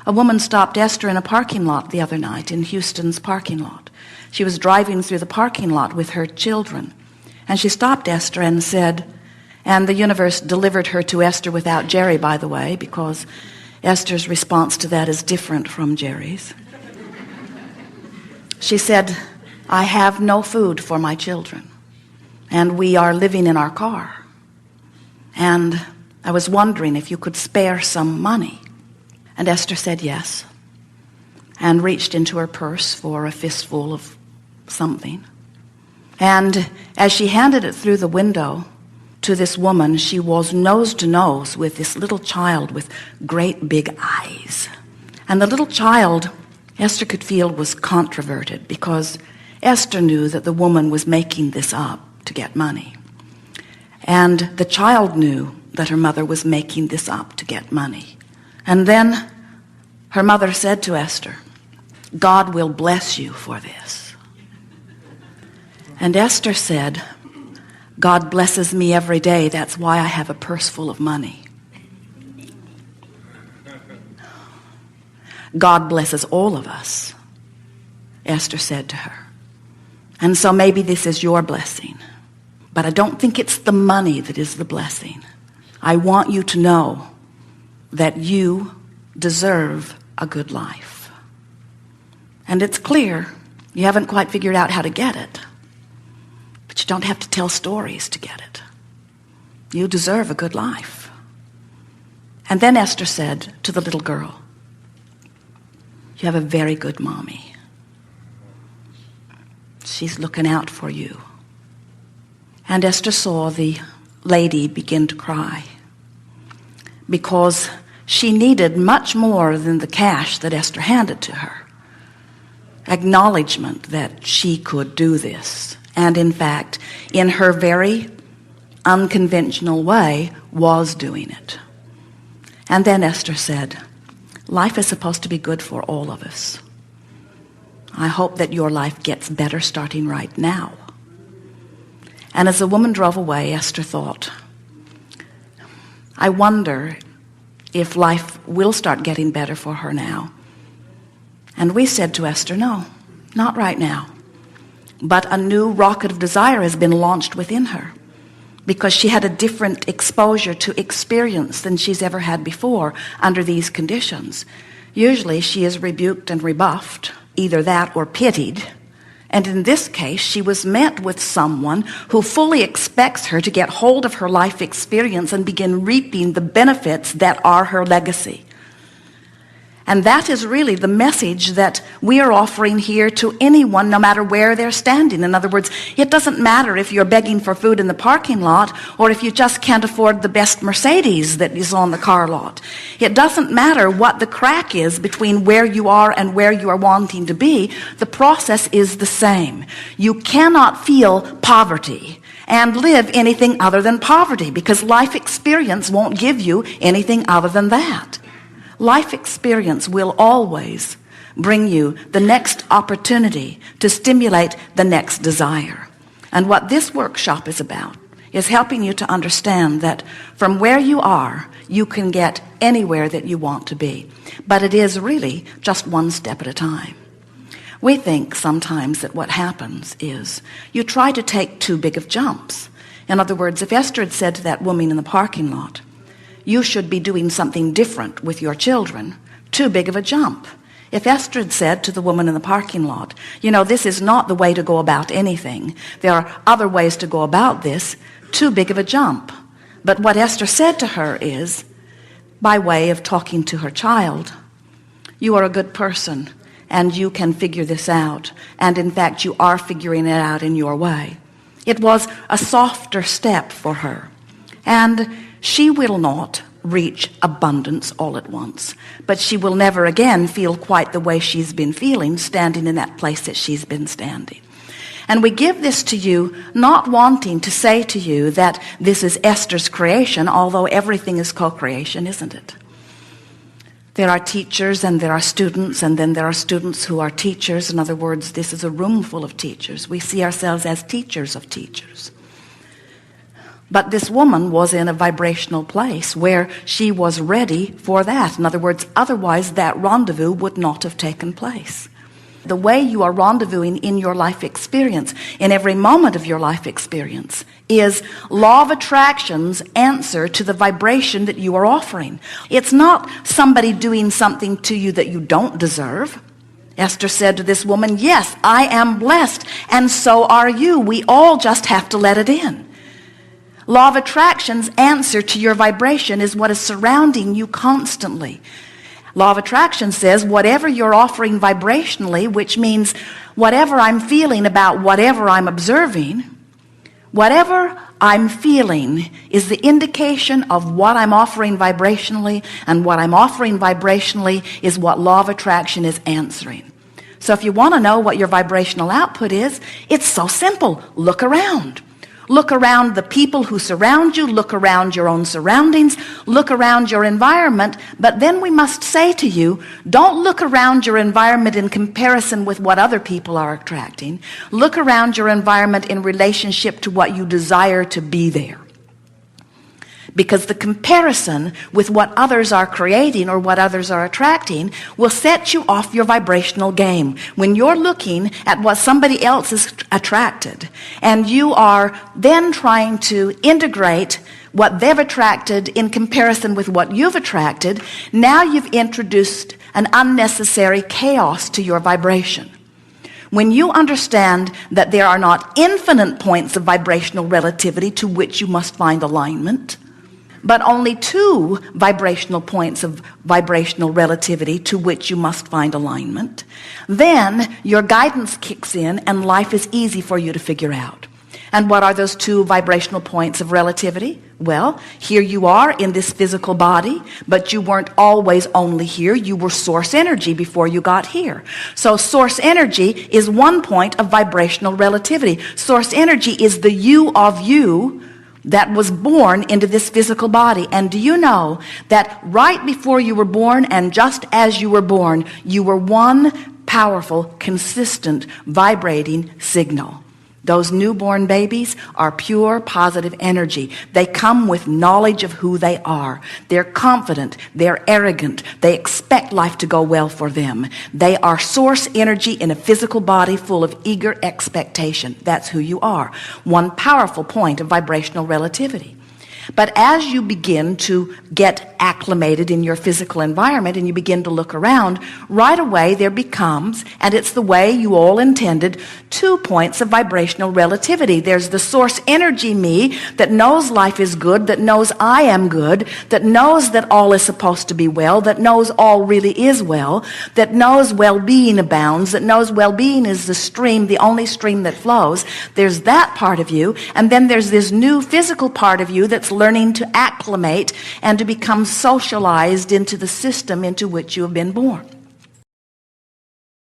A woman stopped Esther in a parking lot the other night, in Houston's parking lot. She was driving through the parking lot with her children, and she stopped Esther and said, and the universe delivered her to Esther without Jerry, by the way, because Esther's response to that is different from Jerry's. She said, I have no food for my children, and we are living in our car. And I was wondering if you could spare some money. And Esther said yes, and reached into her purse for a fistful of something. And as she handed it through the window to this woman, she was nose to nose with this little child with great big eyes. And the little child, Esther could feel, was controverted, because Esther knew that the woman was making this up to get money. And the child knew that her mother was making this up to get money. And then her mother said to Esther, God will bless you for this. And Esther said, God blesses me every day. That's why I have a purse full of money. God blesses all of us, Esther said to her. And so maybe this is your blessing. But I don't think it's the money that is the blessing. I want you to know that you deserve a good life. And it's clear you haven't quite figured out how to get it. But you don't have to tell stories to get it. You deserve a good life. And then Esther said to the little girl, you have a very good mommy. She's looking out for you. And Esther saw the lady begin to cry, because she needed much more than the cash that Esther handed to her. Acknowledgement that she could do this, and in fact, in her very unconventional way, was doing it. And then Esther said, life is supposed to be good for all of us. I hope that your life gets better starting right now. And as the woman drove away, Esther thought, I wonder if life will start getting better for her now. And we said to Esther, no, not right now. But a new rocket of desire has been launched within her, because she had a different exposure to experience than she's ever had before under these conditions. Usually she is rebuked and rebuffed, either that or pitied. And in this case, she was met with someone who fully expects her to get hold of her life experience and begin reaping the benefits that are her legacy. And that is really the message that we are offering here to anyone, no matter where they're standing. In other words, it doesn't matter if you're begging for food in the parking lot, or if you just can't afford the best Mercedes that is on the car lot. It doesn't matter what the crack is between where you are and where you are wanting to be. The process is the same. You cannot feel poverty and live anything other than poverty, because life experience won't give you anything other than that. Life experience will always bring you the next opportunity to stimulate the next desire. And what this workshop is about is helping you to understand that from where you are, you can get anywhere that you want to be. But it is really just one step at a time. We think sometimes that what happens is you try to take too big of jumps. In other words, if Esther had said to that woman in the parking lot, you should be doing something different with your children, too big of a jump. If Esther had said to the woman in the parking lot, you know, this is not the way to go about anything. There are other ways to go about this, too big of a jump. But what Esther said to her is, by way of talking to her child, you are a good person and you can figure this out. And in fact, you are figuring it out in your way. It was a softer step for her. And she will not reach abundance all at once, but she will never again feel quite the way she's been feeling standing in that place that she's been standing. And we give this to you not wanting to say to you that this is Esther's creation, although everything is co-creation, isn't it? There are teachers and there are students, and then there are students who are teachers. In other words, this is a room full of teachers. We see ourselves as teachers of teachers. But this woman was in a vibrational place where she was ready for that. In other words, otherwise that rendezvous would not have taken place. The way you are rendezvousing in your life experience, in every moment of your life experience, is law of attraction's answer to the vibration that you are offering. It's not somebody doing something to you that you don't deserve. Esther said to this woman, yes, I am blessed, and so are you. We all just have to let it in. Law of attraction's answer to your vibration is what is surrounding you constantly. Law of attraction says whatever you're offering vibrationally, which means whatever I'm feeling about whatever I'm observing, whatever I'm feeling is the indication of what I'm offering vibrationally, and what I'm offering vibrationally is what law of attraction is answering. So if you want to know what your vibrational output is, it's so simple. Look around. Look around the people who surround you. Look around your own surroundings. Look around your environment. But then we must say to you, don't look around your environment in comparison with what other people are attracting. Look around your environment in relationship to what you desire to be there. Because the comparison with what others are creating or what others are attracting will set you off your vibrational game. When you're looking at what somebody else is attracted, and you are then trying to integrate what they've attracted in comparison with what you've attracted, now you've introduced an unnecessary chaos to your vibration. When you understand that there are not infinite points of vibrational relativity to which you must find alignment, but only 2 vibrational points of vibrational relativity to which you must find alignment, then your guidance kicks in and life is easy for you to figure out. And what are those 2 vibrational points of relativity? Well, here you are in this physical body, but you weren't always only here. You were source energy before you got here. So source energy is 1 point of vibrational relativity. Source energy is the you of you that was born into this physical body. And do you know that right before you were born and just as you were born, you were one powerful, consistent, vibrating signal? Those newborn babies are pure positive energy. They come with knowledge of who they are. They're confident. They're arrogant. They expect life to go well for them. They are source energy in a physical body full of eager expectation. That's who you are. One powerful point of vibrational relativity. But as you begin to get acclimated in your physical environment and you begin to look around, right away there becomes, and it's the way you all intended, 2 points of vibrational relativity. There's the source energy me that knows life is good, that knows I am good, that knows that all is supposed to be well, that knows all really is well, that knows well-being abounds, that knows well-being is the stream, the only stream that flows. There's that part of you, and then there's this new physical part of you that's learning to acclimate and to become socialized into the system into which you have been born.